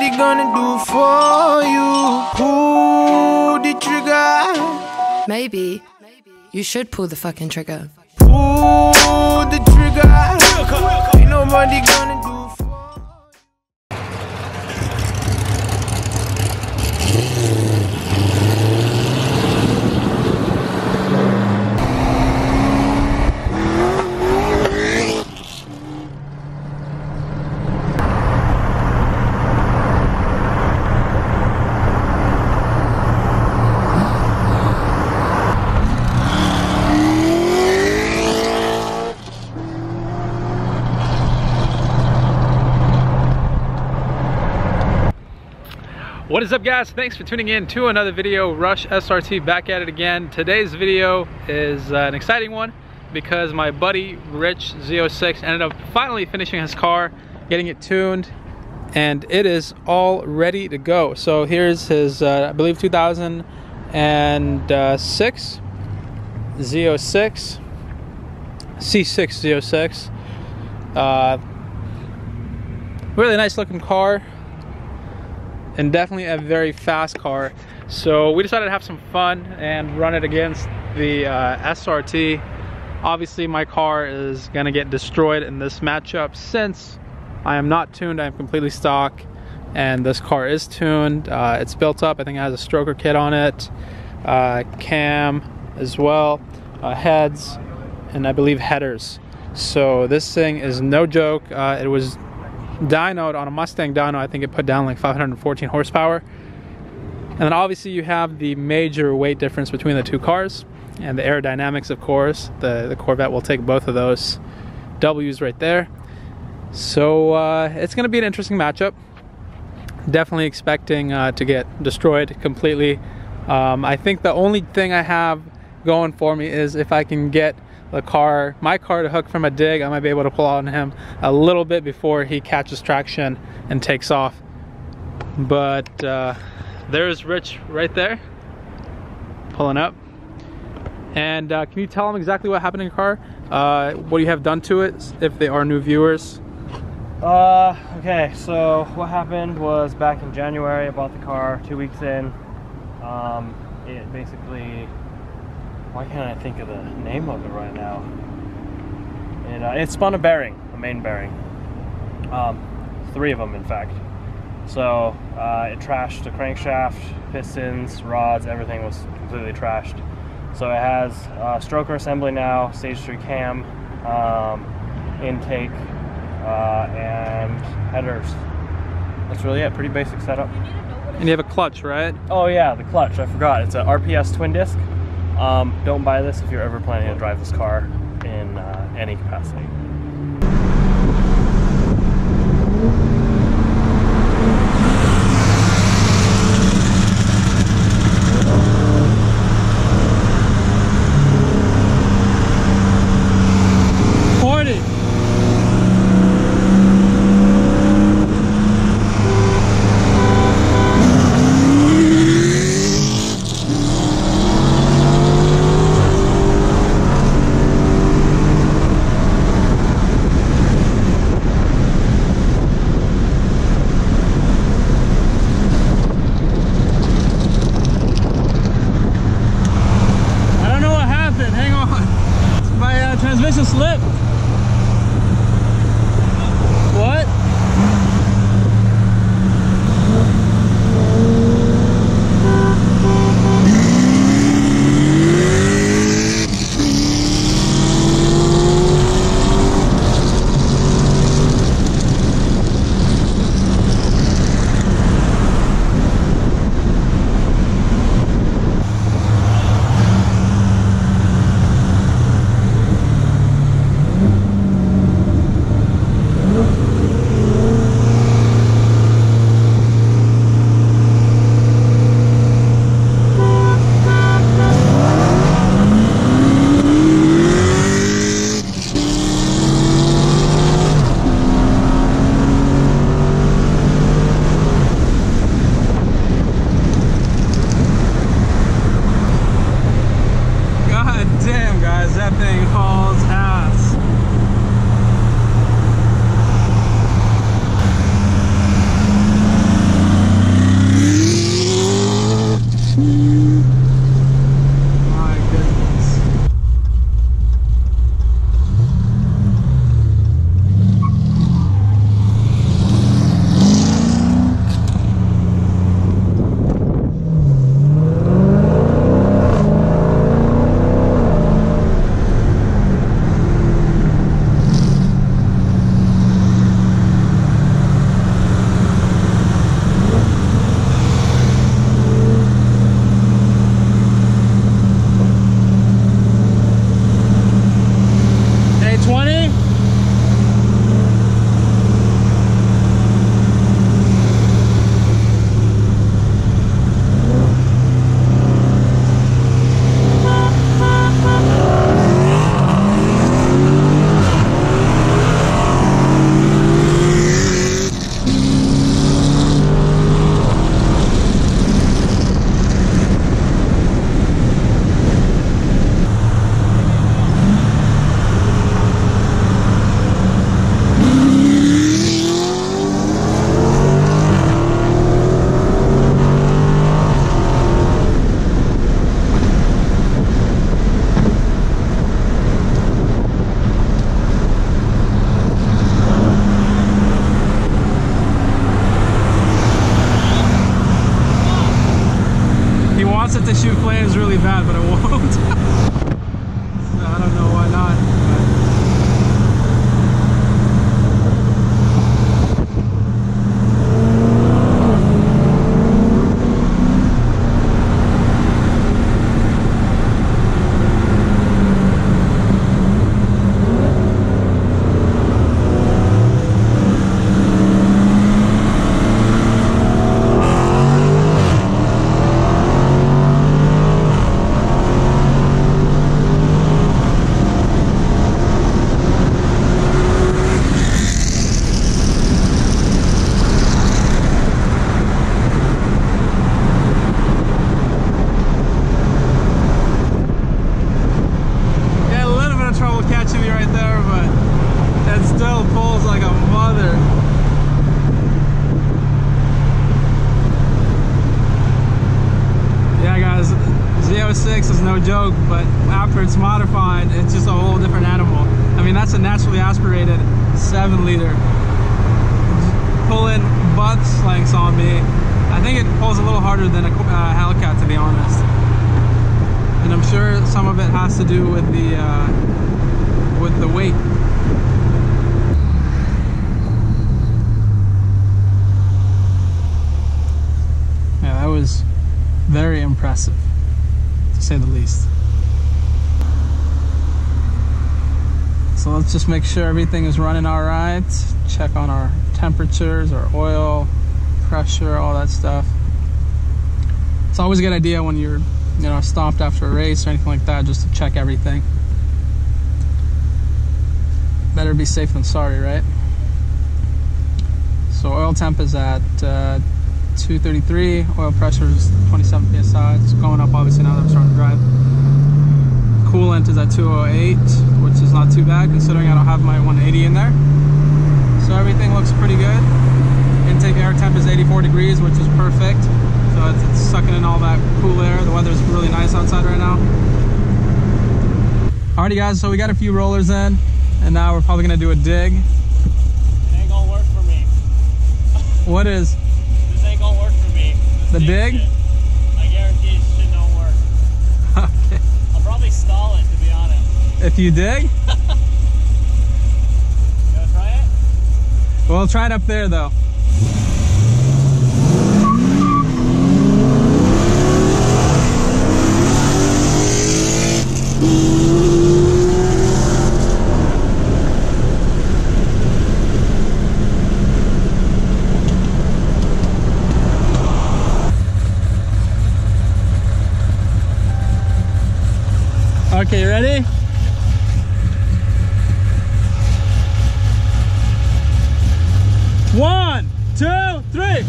nobody gonna do for you. Pull the trigger. Maybe you should pull the fucking trigger. Pull the trigger. Ain't nobody gonna do for you. What is up, guys? Thanks for tuning in to another video. Rush SRT back at it again. Today's video is an exciting one because my buddy Rich Z06 ended up finally finishing his car, getting it tuned, and it is all ready to go. So here's his I believe 2006 Z06 C6 Z06. Really nice looking car, and definitely a very fast car. So we decided to have some fun and run it against the SRT. Obviously my car is gonna get destroyed in this matchup since I am not tuned. I am completely stock, and this car is tuned. It's built up. I think it has a stroker kit on it, cam as well, heads, and I believe headers. So this thing is no joke. It was dynoed on a Mustang dyno. I think it put down like 514 horsepower. And then obviously you have the major weight difference between the two cars, and the aerodynamics, of course. The Corvette will take both of those W's right there. So it's going to be an interesting matchup. Definitely expecting to get destroyed completely. I think the only thing I have going for me is if I can get my car to hook from a dig, I might be able to pull out on him a little bit before he catches traction and takes off. But there's Rich right there, pulling up. And can you tell him exactly what happened in your car? What you have done to it, if they are new viewers? Okay, so what happened was back in January, I bought the car 2 weeks in. It basically, why can't I think of the name of it right now? It spun a bearing, a main bearing. 3 of them, in fact. So it trashed the crankshaft, pistons, rods, everything was completely trashed. So it has stroker assembly now, stage 3 cam, intake, and headers. That's really it, pretty basic setup. And you have a clutch, right? Oh yeah, the clutch, I forgot. It's a RPS twin disc. Don't buy this if you're ever planning to drive this car in any capacity. Transmission slip. What? wants it to shoot flames really bad, but it won't. So I don't know why not. Is no joke, but after it's modified, it's just a whole different animal. I mean, that's a naturally aspirated 7-liter. Pulling butt lengths on me, I think it pulls a little harder than a Hellcat, to be honest. And I'm sure some of it has to do with the weight. Yeah, that was very impressive, to say the least. So let's just make sure everything is running all right. Check on our temperatures, our oil, pressure, all that stuff. It's always a good idea when you're, stopped after a race or anything like that, just to check everything. Better be safe than sorry, right? So oil temp is at 233, oil pressure is 27 psi. It's going up obviously now that I'm starting to drive. Coolant is at 208, which is not too bad considering I don't have my 180 in there. So everything looks pretty good. Intake air temp is 84 degrees, which is perfect. So it's sucking in all that cool air. The weather's really nice outside right now. Alrighty guys, so we got a few rollers in, and now we're probably gonna do a dig. It ain't gonna work for me. What is? This ain't gonna work for me. The dig? Shit. I guarantee this shit don't work. Okay. I'll probably stall it, to be honest. If you dig? You wanna try it? Well, try it up there though. Okay, you ready? One, two, three.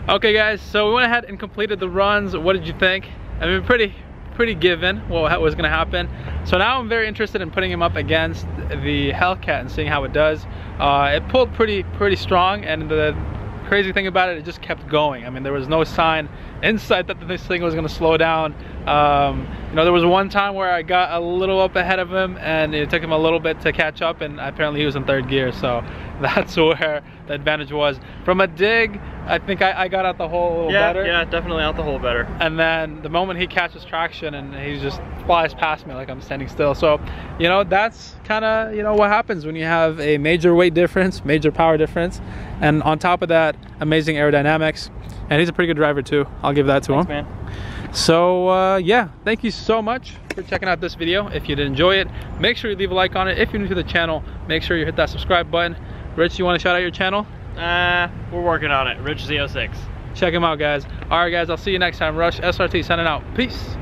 Okay guys, so we went ahead and completed the runs. What did you think? I mean, pretty given what was going to happen. So now I'm very interested in putting him up against the Hellcat and seeing how it does. It pulled pretty strong, and the crazy thing about it just kept going. I mean, there was no sign in sight that this thing was going to slow down. There was one time where I got a little up ahead of him, and it took him a little bit to catch up, and apparently he was in third gear. So that's where the advantage was. From a dig, I think I got out the hole a little better. Yeah, definitely out the hole better. And then the moment he catches traction, and he just flies past me like I'm standing still. So, that's kind of, what happens when you have a major weight difference, major power difference, and on top of that, amazing aerodynamics. And he's a pretty good driver too. I'll give that to him. Man. So yeah, thank you so much for checking out this video. If you did enjoy it, make sure you leave a like on it. If you're new to the channel, make sure you hit that subscribe button. Rich, you want to shout out your channel? We're working on it. RUSHSRT. Check him out, guys. All right, guys, I'll see you next time. RUSHSRT signing out. Peace.